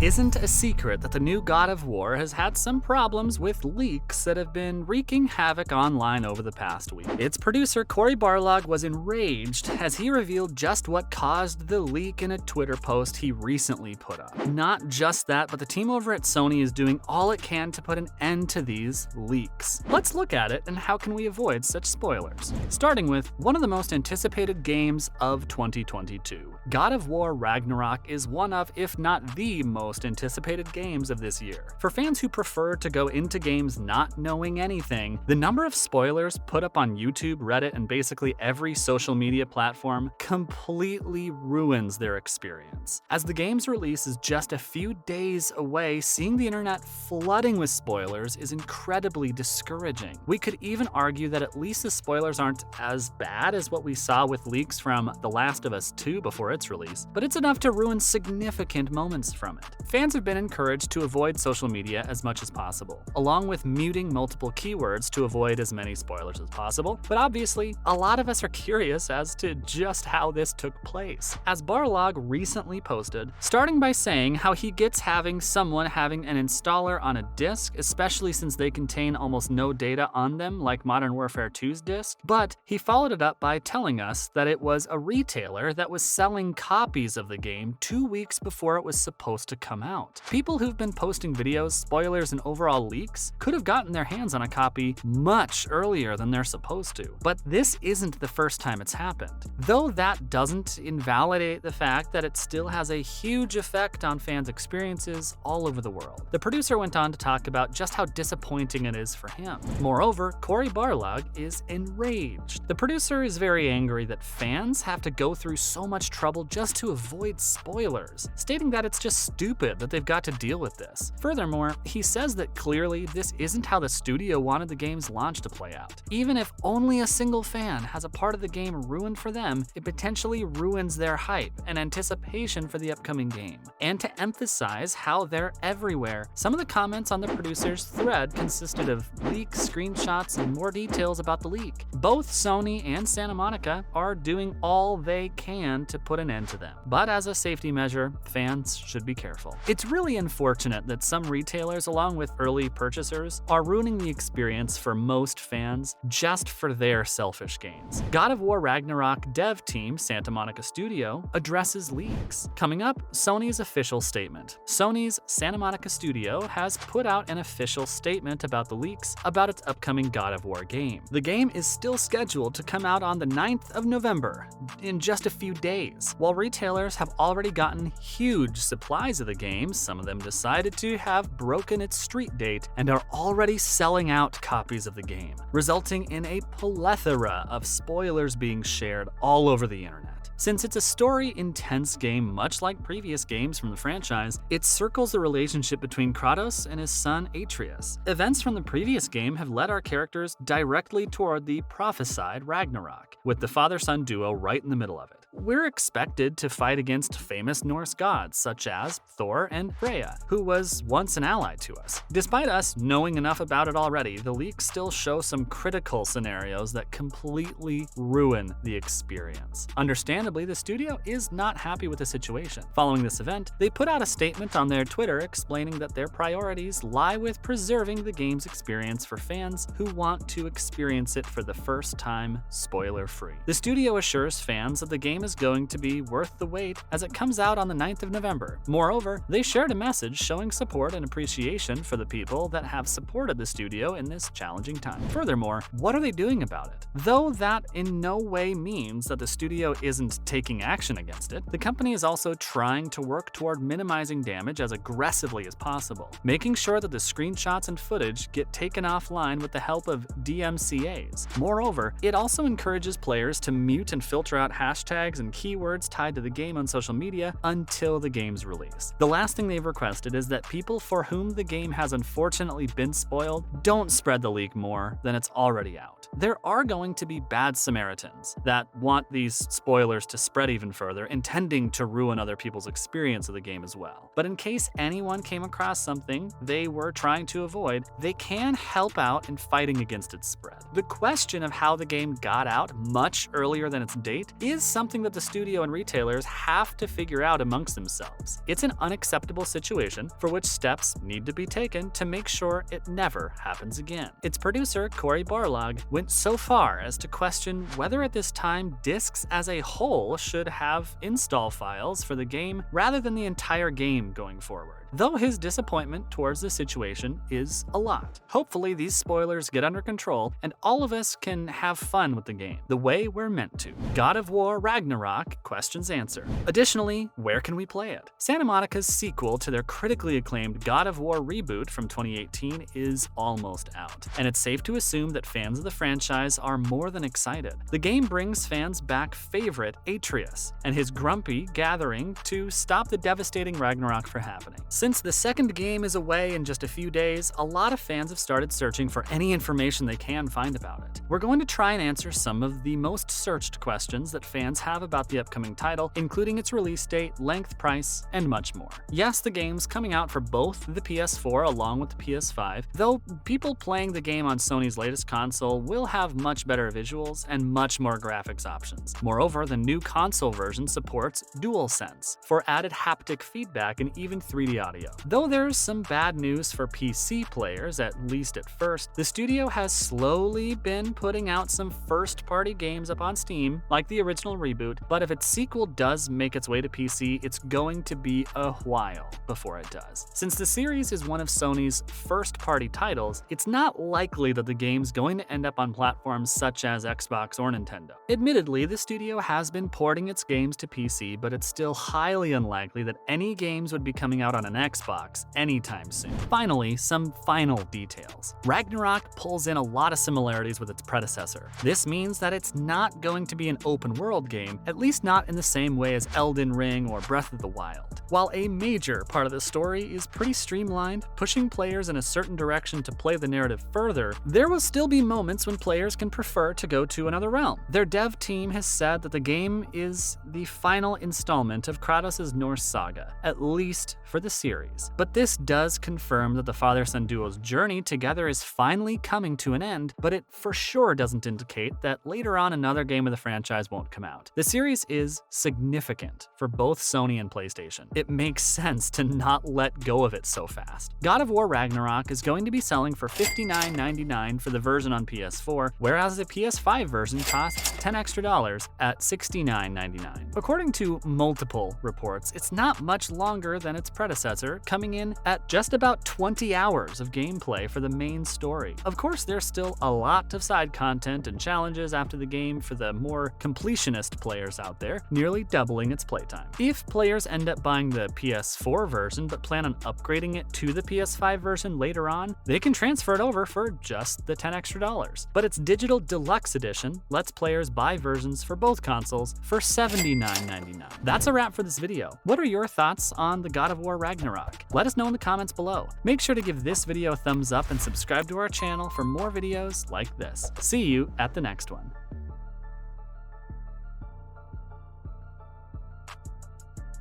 isn't a secret that the new God of War has had some problems with leaks that have been wreaking havoc online over the past week. Its producer Cory Barlog was enraged as he revealed just what caused the leak in a Twitter post he recently put up. Not just that, but the team over at Sony is doing all it can to put an end to these leaks. Let's look at it and how can we avoid such spoilers. Starting with one of the most anticipated games of 2022. God of War Ragnarok is one of, if not the most anticipated games of this year. For fans who prefer to go into games not knowing anything, the number of spoilers put up on YouTube, Reddit, and basically every social media platform completely ruins their experience. As the game's release is just a few days away, seeing the internet flooding with spoilers is incredibly discouraging. We could even argue that at least the spoilers aren't as bad as what we saw with leaks from The Last of Us 2 before its release, but it's enough to ruin significant moments from it. Fans have been encouraged to avoid social media as much as possible, along with muting multiple keywords to avoid as many spoilers as possible, but obviously, a lot of us are curious as to just how this took place. As Barlog recently posted, starting by saying how he gets having someone having an installer on a disc, especially since they contain almost no data on them like Modern Warfare 2's disc, but he followed it up by telling us that it was a retailer that was selling copies of the game 2 weeks before it was supposed to come out. People who've been posting videos, spoilers, and overall leaks could have gotten their hands on a copy much earlier than they're supposed to. But this isn't the first time it's happened. Though that doesn't invalidate the fact that it still has a huge effect on fans' experiences all over the world. The producer went on to talk about just how disappointing it is for him. Moreover, Cory Barlog is enraged. The producer is very angry that fans have to go through so much trouble just to avoid spoilers, stating that it's just stupid that they've got to deal with this. Furthermore, he says that clearly this isn't how the studio wanted the game's launch to play out. Even if only a single fan has a part of the game ruined for them, it potentially ruins their hype and anticipation for the upcoming game. And to emphasize how they're everywhere, some of the comments on the producer's thread consisted of leaks, screenshots, and more details about the leak. Both Sony and Santa Monica are doing all they can to put an end to them. But as a safety measure, fans should be careful. It's really unfortunate that some retailers, along with early purchasers, are ruining the experience for most fans just for their selfish gains. God of War Ragnarok dev team Santa Monica Studio addresses leaks. Coming up, Sony's official statement. Sony's Santa Monica Studio has put out an official statement about the leaks about its upcoming God of War game. The game is still scheduled to come out on the 9th of November, in just a few days. While retailers have already gotten huge supplies of the game, some of them decided to have broken its street date and are already selling out copies of the game, resulting in a plethora of spoilers being shared all over the internet. Since it's a story-intense game much like previous games from the franchise, it circles the relationship between Kratos and his son Atreus. Events from the previous game have led our characters directly toward the prophesied Ragnarok, with the father-son duo right in the middle of it. We're expected to fight against famous Norse gods such as Thor and Freya, who was once an ally to us. Despite us knowing enough about it already, the leaks still show some critical scenarios that completely ruin the experience. Understandably, the studio is not happy with the situation. Following this event, they put out a statement on their Twitter explaining that their priorities lie with preserving the game's experience for fans who want to experience it for the first time, spoiler-free. The studio assures fans that the game is going to be worth the wait as it comes out on the 9th of November. Moreover, they shared a message showing support and appreciation for the people that have supported the studio in this challenging time. Furthermore, what are they doing about it? Though that in no way means that the studio isn't taking action against it, the company is also trying to work toward minimizing damage as aggressively as possible, making sure that the screenshots and footage get taken offline with the help of DMCAs. Moreover, it also encourages players to mute and filter out hashtags and keywords tied to the game on social media until the game's release. The last thing they've requested is that people for whom the game has unfortunately been spoiled don't spread the leak more than it's already out. There are going to be bad Samaritans that want these spoilers to spread even further, intending to ruin other people's experience of the game as well. But in case anyone came across something they were trying to avoid, they can help out in fighting against its spread. The question of how the game got out much earlier than its date is something something that the studio and retailers have to figure out amongst themselves. It's an unacceptable situation for which steps need to be taken to make sure it never happens again. Its producer, Cory Barlog, went so far as to question whether at this time discs as a whole should have install files for the game rather than the entire game going forward. Though his disappointment towards the situation is a lot. Hopefully these spoilers get under control and all of us can have fun with the game, the way we're meant to. God of War Ragnarok questions answered. Additionally, where can we play it? Santa Monica's sequel to their critically acclaimed God of War reboot from 2018 is almost out, and it's safe to assume that fans of the franchise are more than excited. The game brings fans back favorite Atreus and his grumpy gathering to stop the devastating Ragnarok from happening. Since the second game is away in just a few days, a lot of fans have started searching for any information they can find about it. We're going to try and answer some of the most searched questions that fans have about the upcoming title, including its release date, length, price, and much more. Yes, the game's coming out for both the PS4 along with the PS5, though people playing the game on Sony's latest console will have much better visuals and much more graphics options. Moreover, the new console version supports DualSense for added haptic feedback and even 3D audio. Though there's some bad news for PC players, at least at first, the studio has slowly been putting out some first-party games up on Steam, like the original reboot, but if its sequel does make its way to PC, it's going to be a while before it does. Since the series is one of Sony's first-party titles, it's not likely that the game's going to end up on platforms such as Xbox or Nintendo. Admittedly, the studio has been porting its games to PC, but it's still highly unlikely that any games would be coming out on an Xbox anytime soon. Finally, some final details. Ragnarok pulls in a lot of similarities with its predecessor. This means that it's not going to be an open world game, at least not in the same way as Elden Ring or Breath of the Wild. While a major part of the story is pretty streamlined, pushing players in a certain direction to play the narrative further, there will still be moments when players can prefer to go to another realm. Their dev team has said that the game is the final installment of Kratos' Norse saga, at least for the series. But this does confirm that the father-son duo's journey together is finally coming to an end, but it for sure doesn't indicate that later on another game of the franchise won't come out. The series is significant for both Sony and PlayStation. It makes sense to not let go of it so fast. God of War Ragnarok is going to be selling for $59.99 for the version on PS4, whereas the PS5 version costs $10 extra at $69.99. According to multiple reports, it's not much longer than its predecessor, coming in at just about 20 hours of gameplay for the main story. Of course, there's still a lot of side content and challenges after the game for the more completionist players out there, nearly doubling its playtime. If players end up buying the PS4 version but plan on upgrading it to the PS5 version later on, they can transfer it over for just the $10 extra. But its digital deluxe edition lets players buy versions for both consoles for $79.99. That's a wrap for this video. What are your thoughts on the God of War Ragnarok? Let us know in the comments below. Make sure to give this video a thumbs up and subscribe to our channel for more videos like this. See you at the next one.